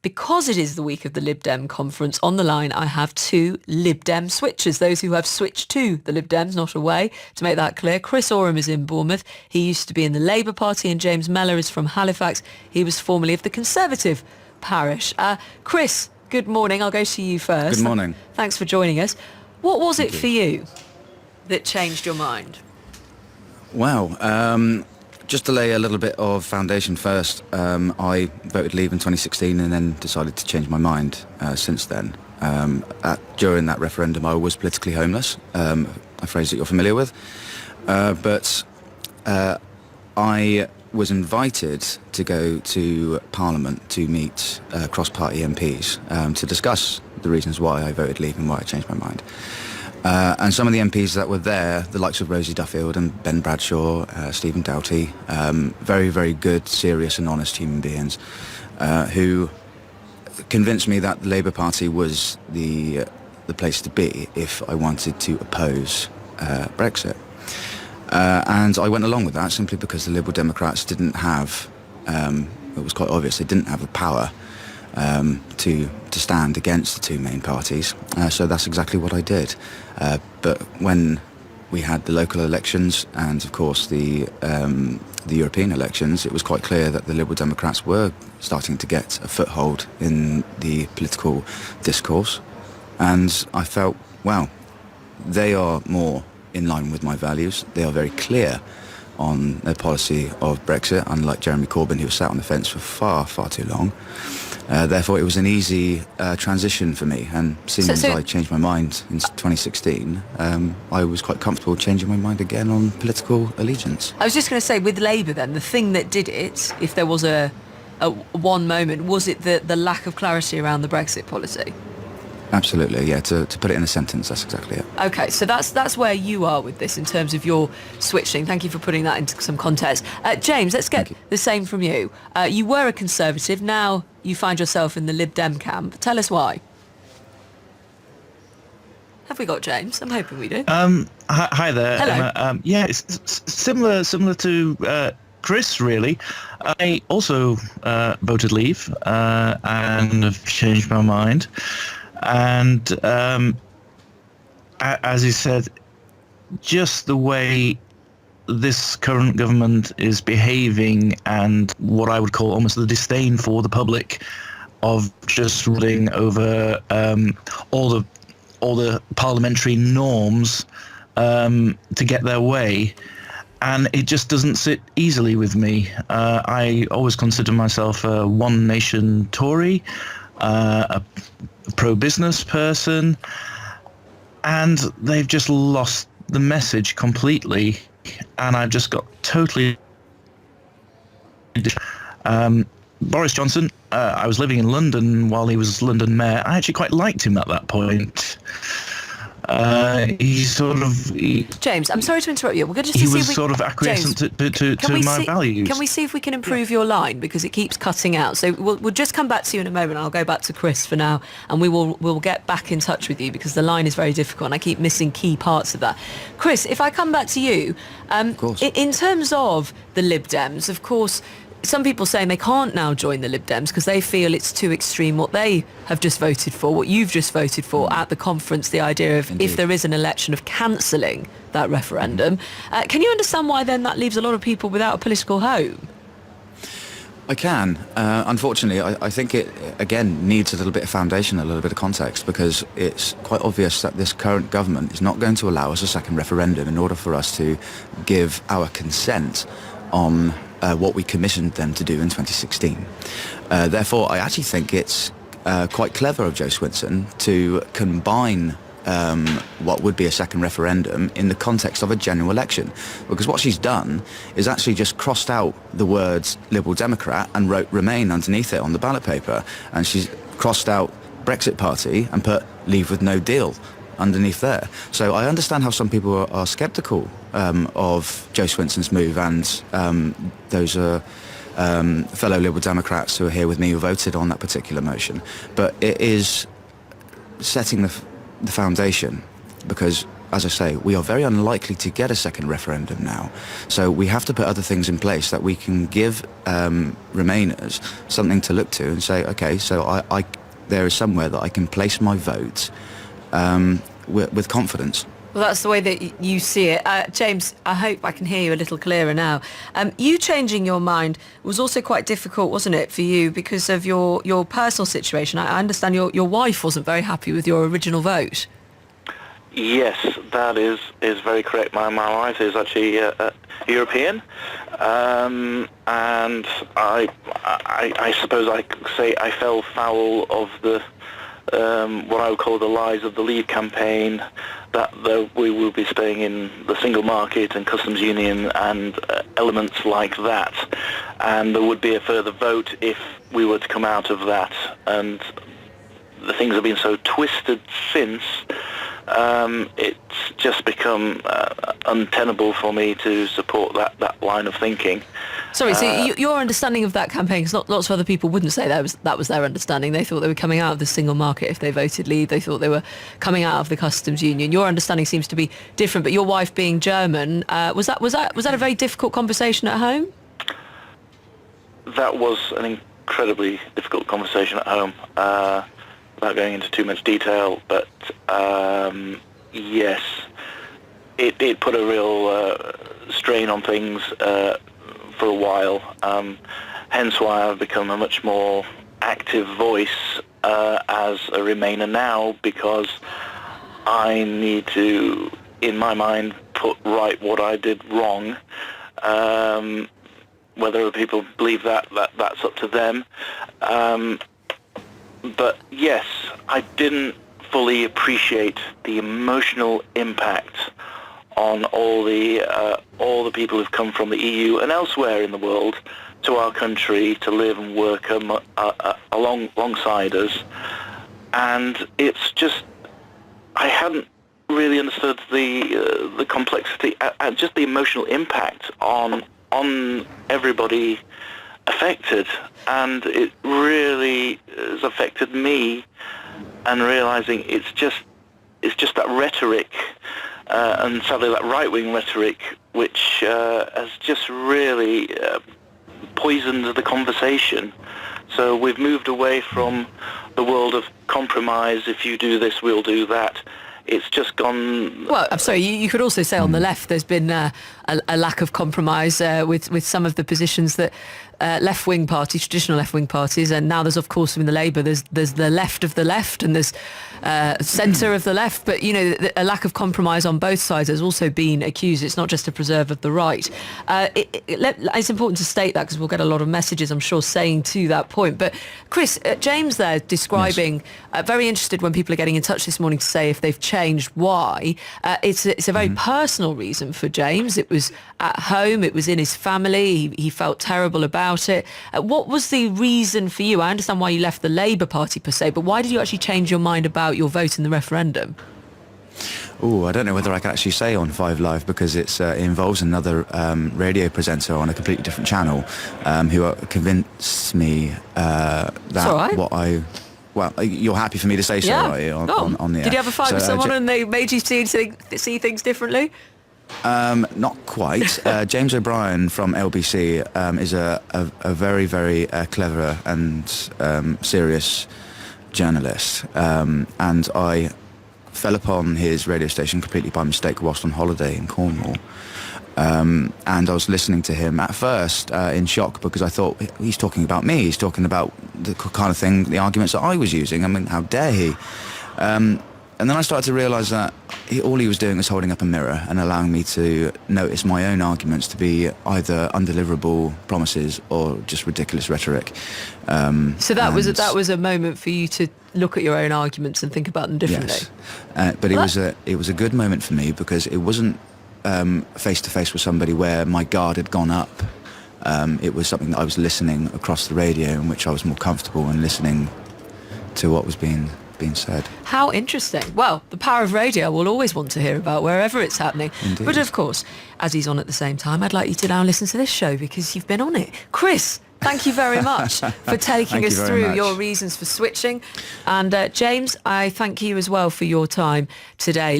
Because it is the week of the LibDem conference, on the line I have two LibDem switchers, those who have switched to the Lib Dems, not away. To make that clear, Chris Oram is in Bournemouth. He used to be in the Labour Party, and James Mellor is from Halifax. He was formerly of the Conservative parish. Chris, good morning. I'll go to you first. Good morning. Thanks for joining us. What was it for you that changed your mind? Wow. Just to lay a little bit of foundation first, I voted Leave in 2016 and then decided to change my mind since then. During that referendum, I was politically homeless, a phrase that you're familiar with. But I was invited to go to Parliament to meet cross-party MPs to discuss the reasons why I voted Leave and why I changed my mind. And some of the MPs that were there, the likes of Rosie Duffield and Ben Bradshaw, Stephen Doughty, very, very good, serious and honest human beings who convinced me that the Labour Party was the place to be if I wanted to oppose Brexit. And I went along with that simply because the Liberal Democrats didn't have, it was quite obvious, they didn't have the power to stand against the two main parties. So that's exactly what I did. But when we had the local elections and, of course, the European elections, it was quite clear that the Liberal Democrats were starting to get a foothold in the political discourse. And I felt, well, they are more in line with my values. They are very clear on their policy of Brexit, unlike Jeremy Corbyn, who sat on the fence for far, far too long. Therefore, it was an easy transition for me, and seeing as I changed my mind in 2016, I was quite comfortable changing my mind again on political allegiance. I was just going to say, with Labour then, the thing that did it, if there was a one moment, was it the lack of clarity around the Brexit policy? Absolutely, yeah. To put it in a sentence, that's exactly it. Okay, so that's where you are with this in terms of your switching. Thank you for putting that into some context. James, let's get the same from you. You were a Conservative, now you find yourself in the Lib Dem camp. Tell us why. Have we got James? I'm hoping we do. Hi there. Hello. Emma. Yeah, it's similar to Chris, really. I also voted Leave and have changed my mind. And as you said, just the way this current government is behaving and what I would call almost the disdain for the public of just ruling over all the parliamentary norms to get their way. And it just doesn't sit easily with me. I always consider myself a one nation Tory, a pro-business person, and they've just lost the message completely, and I've just got totally... Boris Johnson, I was living in London while he was London mayor. I actually quite liked him at that point. James, I'm sorry to interrupt you. We're going to he was sort of acquiescent to my values. Can we see if we can improve your line, because it keeps cutting out? So we'll just come back to you in a moment. I'll go back to Chris for now, and we'll get back in touch with you because the line is very difficult and I keep missing key parts of that. Chris, if I come back to you, of course. In terms of the Lib Dems, of course, some people saying they can't now join the Lib Dems because they feel it's too extreme what they have just voted for, what you've just voted for at the conference, the idea of if there is an election of cancelling that referendum. Can you understand why then that leaves a lot of people without a political home? I can. Unfortunately, I think it, again, needs a little bit of foundation, a little bit of context, because it's quite obvious that this current government is not going to allow us a second referendum in order for us to give our consent on what we commissioned them to do in 2016. Therefore, I actually think it's quite clever of Jo Swinson to combine what would be a second referendum in the context of a general election. Because what she's done is actually just crossed out the words Liberal Democrat and wrote Remain underneath it on the ballot paper. And she's crossed out Brexit Party and put Leave with no deal underneath there. So I understand how some people are sceptical of Jo Swinson's move, and those are fellow Liberal Democrats who are here with me who voted on that particular motion. But it is setting the foundation, because as I say, we are very unlikely to get a second referendum now. So we have to put other things in place that we can give Remainers something to look to and say, okay, so I there is somewhere that I can place my vote with confidence. Well, that's the way that you see it. James, I hope I can hear you a little clearer now. You changing your mind was also quite difficult, wasn't it, for you because of your personal situation? I understand your wife wasn't very happy with your original vote. Yes, that is very correct. My wife is actually European, and I suppose I could say I fell foul of the what I would call the lies of the Leave campaign, that we will be staying in the single market and customs union and elements like that, and there would be a further vote if we were to come out of that. And the things have been so twisted since. It's just become untenable for me to support that line of thinking. Sorry, so your understanding of that campaign, because lots of other people wouldn't say that was their understanding. They thought they were coming out of the single market if they voted Leave. They thought they were coming out of the customs union. Your understanding seems to be different. But your wife being German, was that a very difficult conversation at home? That was an incredibly difficult conversation at home. Without going into too much detail, but yes, it put a real strain on things for a while, hence why I've become a much more active voice as a Remainer now, because I need to, in my mind, put right what I did wrong. Whether other people believe that's up to them. But yes, I didn't fully appreciate the emotional impact on all the people who've come from the EU and elsewhere in the world to our country to live and work alongside us. And it's just, I hadn't really understood the complexity and just the emotional impact on everybody affected, and it really has affected me. And realizing it's just that rhetoric, and sadly that right-wing rhetoric, which has just really poisoned the conversation. So we've moved away from the world of compromise. If you do this, we'll do that. It's just gone... Well, I'm sorry, you could also say on the left there's been a lack of compromise with some of the positions that left-wing parties, traditional left-wing parties, and now there's, of course, in the Labour, there's the left of the left and there's centre of the left, but, you know, a lack of compromise on both sides has also been accused. It's not just a preserve of the right. It's important to state that because we'll get a lot of messages, I'm sure, saying to that point. But, Chris, James there describing, yes. Very interested when people are getting in touch this morning to say if they've changed, why. It's a very personal reason for James. It was at home, it was in his family, he felt terrible about it. What was the reason for you? I understand why you left the Labour Party per se, but why did you actually change your mind about your vote in the referendum? Oh, I don't know whether I can actually say on 5 Live because it involves another radio presenter on a completely different channel who convinced me that what I... Well, you're happy for me to say so, right? On the air. Did you have a fight with someone and they made you see things differently? Not quite. James O'Brien from LBC is a very, very clever and serious journalist. And I fell upon his radio station completely by mistake whilst on holiday in Cornwall. And I was listening to him at first in shock because I thought, he's talking about me. He's talking about the kind of thing, the arguments that I was using. I mean, how dare he? And then I started to realise that all he was doing was holding up a mirror and allowing me to notice my own arguments to be either undeliverable promises or just ridiculous rhetoric. So that was a moment for you to look at your own arguments and think about them differently. Yes, but it was a good moment for me because it wasn't face to face with somebody where my guard had gone up. It was something that I was listening across the radio in which I was more comfortable in listening to what was being said. How interesting. Well, the power of radio we'll always want to hear about wherever it's happening. Indeed. But of course, as he's on at the same time, I'd like you to now listen to this show because you've been on it. Chris, thank you very much for taking us through your reasons for switching. And James, I thank you as well for your time today.